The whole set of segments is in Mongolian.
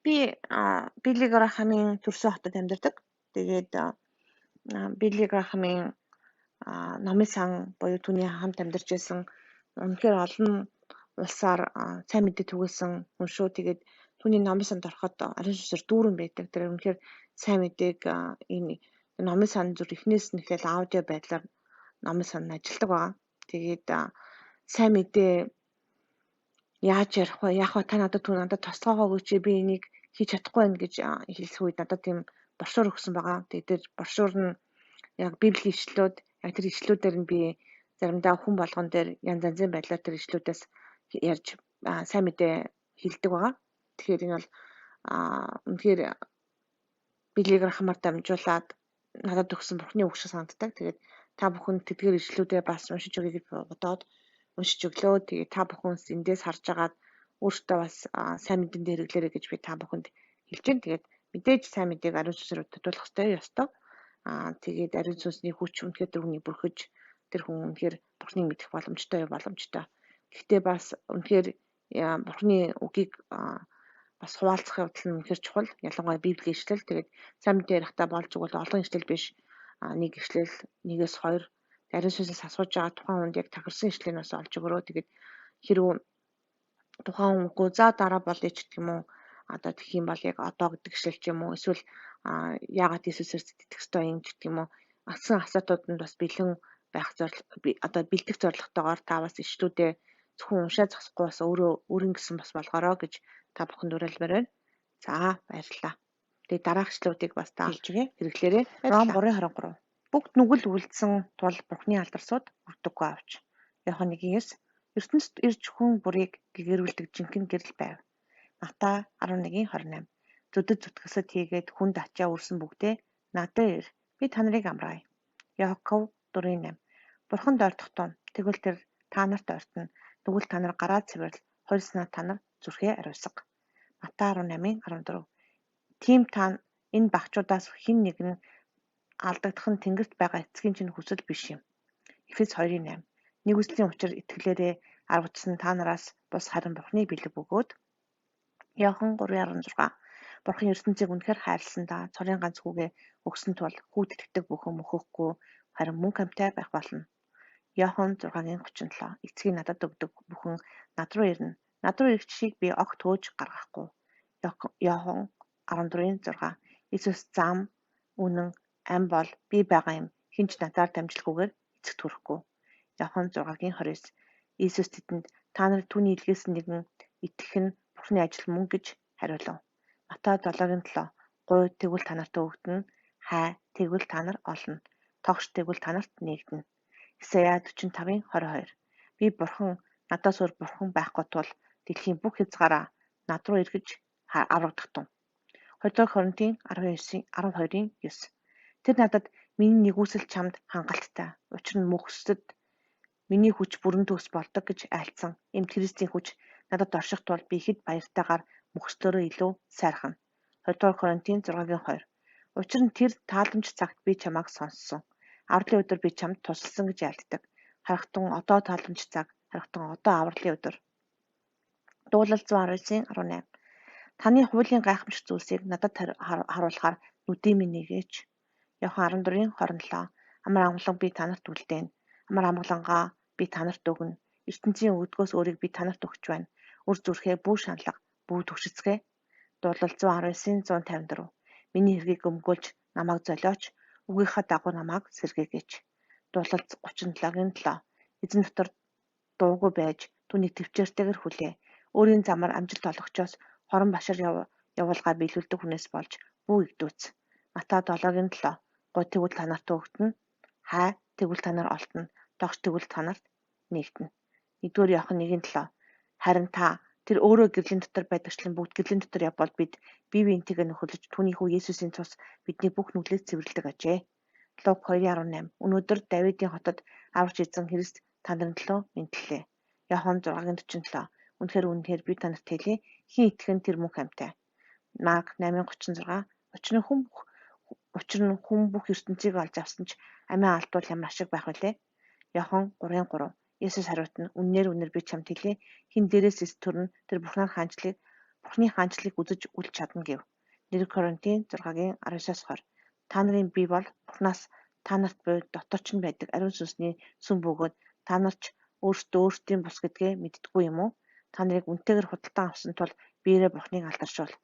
Би Билли Грахамын төрсөн хотод амьдардаг. Тэгээд Билли Грахамын номын сан буюу түүний хамт амьдарч байсан үнэхээр олон улсаар сайн мэдээ түгээсэн хүн шүү. Тэгээд түүний номын санд ороход ариун сүнсээр дүүрэн байдаг. Тэр үнэхээр сайн мэдээг энэ номын сан зүр эхнээс нь эхлээл аудио байдлаар номын сан ажилладаг байгаа. Тэгээд сайн мэдээ яаж ярих вэ? Яг та надад тослогоогоо чи би энийг хийж чадахгүй байна гэж хэлсэн үед надад тийм брошюр өгсөн байгаа. Тэгээд тэр брошюр нь яг библийн ишлүүд, яг тэр ишлүүдээр нь би заримдаа хүн болгон дээр янз янзын байдлаар тэр ишлүүдээс ярьж сайн мэдээ хэлдэг байгаа. Тэгэхээр энэ бол үнэхээр Билли Грахамаар дамжуулаад надад өгсөн Бурхны үг шиг санагддаг. Тэгээд та бүхэн тэдгээр ишлүүдээ бас уншиж өгье гэж бодоод уншиж өглөө. Тэгээд та бүхэн эндээс харж агаад өөртөө бас сайн мэдэн дээр хэрэглээрэй гэж би та бүхэнд хэлж байна. Тэгээд мэдээж сайн мэдээг ариун сүнсээр төдөлөх ёстой. Тэгээд ариун сүнсний хүч үнэхээр түрүүний бүрхэж тэр хүн үнэхээр Бурхныг мэдэх боломжтой. Гэхдээ бас үнэхээр Бурхны үгийг бас хуваалцах явдал нь үнэхээр чухал. Ялангуяа библийн ишлэл. Тэгээд сайн мэдээ ярихдаа болж өгвөл олон ишлэл биш. Нэг ишлэл, нэгээс хоёр ариун сүнсээс асууж байгаа тухайн хүнд яг тахирсан ишлэлээс олж өгөрөө. Тэгээд хэрвээ тухайн хүн үгүй за дараа болъё ч гэх юм уу. Одоо тэгэх юм бол яг одоо гэдэг ишлэл ч юм уу. Эсвэл яагаад Иесусээр итгэх ёстой юм гэх юм уу. Асан асуутуудад бас бэлэн байх одоо бэлдэх зорилготойгоор та бас ишлүүдээ зөвхөн уншаад зогсохгүй бас өөрийн гэсэн бас болгоорой гэж та бүхэнд уриалмаар байна. За баярлалаа. Тэгээд дараах ишлүүдийг бас та хэрэглээрэй. Ром 3:23. Бүгд нүгэл үлдсэн тул Бурхны алдарсууд өрдөггүй авч. Иохан 1:9. ертөнцид ирж хүн бүрийг гэгэрүүлдэг жинхэнэ гэрэл байв. Матай 11:28. Зүдэд зүтгсэд хийгээд хүнд ачаа үрсэн бүгдээ надад ир. Би та нарыг амраая. Яков 4:8. Бурханд ойртох тун. Тэгвэл тэр та нарт ойртно. Тэгвэл та нар гараа цэвэрл. Хорьсноо та нар зүрхээ ариусга. Матай 18:14. Тийм та энэ багчуудаас хэн нэг нь алдагдах нь тэнгэрт байгаа эцгийн чинь хүсэл биш юм. Эфес 2:8. Нэг үслийн учир итгэлээрээ аргацсан та нараас бус харин Бурхны бэлэг бөгөөд. Иохан 3:16. Бурхан ертөнцийг үнэхээр хайрласандаа цорын ганц хүүгээ өгсөн тул хүүд итгэдэг бүхэн мөхөхгүй харин мөнх амьтаа байх болно. Иохан 6:37. Эцгийг надад өгдөг бүхэн над руу ирнэ. Над руу ирэх чиг би огт төөж гаргахгүй. Иохан 14:6. Иесус зам, үнэн, ам бол би байгаа юм. Хинч надаар дамжлахгүйгээр эцэгт хүрэхгүй. Иохан 6:29. Иесус тэдэнд та нар түүний илгээс нэгэн итгэх нь Бурхны ажил мөн гэж хариулав. Матай 7:7. Гуй тэгвэл та нарт өгдөнө. Хай тэгвэл та нар олно. Тогш тэгвэл та нарт нээгдэнэ. Исая 45:22. Би Бурхан надаас өөр Бурхан байхгүй тул дэлхийн бүх хязгаараа над руу эргэж аврагдах тун. 2 Коринтын 12:9. Тэр надад миний нэгүсэл чамд хангалттай. Учир нь мөхсөд миний хүч бүрэн төгс болдог гэж айлцсан. Эмт Христийн хүч надад орших тул би хэд баяртайгаар мөхслөөрөө илүү сайрхана. 2 Коринтын 6:2. Учир нь тэр тааламж цагт би чамайг сонссон. Авралын өдөр би чамд тусалсан гэж айлддаг. Харахтун одоо тааламж цаг, харахтун одоо авралын өдөр. Дуулал 119:18. Таны хуулийн гайхамшигт зүйлсийг надад харуулахаар нүдээ минь нэгээч. Иохан 14:27. Амар амгалан би танарт үлдээн. Амар амгалангаа би танарт өгнө. ертөнцийн өвдгөөс өөрийг би танарт өгч байна. Үр зүрхээ бүү шаналга, бүү төгшөцгөө. Дуулал 119:154. Миний хэргийг өмгөөлж намайг золиоч, үгийнхаа дагуу намайг сэргээгээч. Дуулал 37:7. Эзэн дотор дуугүй байж түүнийг төвчээртэйгэр хүлээ. Өөрийн замаар амжилт олгочоос хорон башир явуулгаа биелүүлдэг хүнээс болж бүү игдүүц. Матай 7:7. Гуй тэгвэл та нарт өгдөнө. Хай тэгвэл та нар олдно. Тогш тэгвэл та нарт нээгдэнэ. 1-р Иохан 1:7. Харин та тэр өөрөө гэрлийн дотор байдагчлан бүгд гэрлийн дотор явбал бид бие биентэйгээ нөхөрлөж түүний хүү Есүсийн цус бидний бүх нүглээс цэвэрлдэг ажээ. Луг 2:18. Өнөөдөр Давидын хотод аварч эзэн Христ та нарын төлөө мэдлээ. Иохан 6:47. Үнэхээр би танарт хэлье. Хин итгэх нь тэр мөнх амьтаа. Марк 8:36. Учир нь хүн бүх ертөнцийг олж авсан ч амиа алдвал ямар ашиг байх вүлээ? Иохан 3:3. Есүс хариултна. Үнээр би чамд хэлье. Хин дээрээс төрн тэр Бурхнаар хаанчлыг Бурхны хаанчлалыг үзэж үлж чадна гэв. 1 Коринтын 6-гийн 19-20. Та нарын бие бол Бурхнаас та нарт буй дотор ч байдаг ариун сүнсний сүм бөгөөд та нар ч өөрсдөө өөрсдийн бус гэдгээ мэддэггүй юм уу? Та нарыг үнэтэйгээр худалдан авсан тул биеэрээ Бурхныг алдаршуул.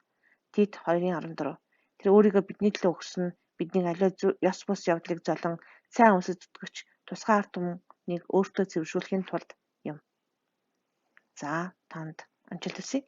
Тит 2:14. Тэр өөрийгөө бидний төлөө өгсөн нь бидний аливаа ёс бус явдлыг золон сайн үнсэж зүтгэж тусгай ард түмнийг өөртөө цэвэршүүлэхийн тулд юм. За танд амжилт хүсье.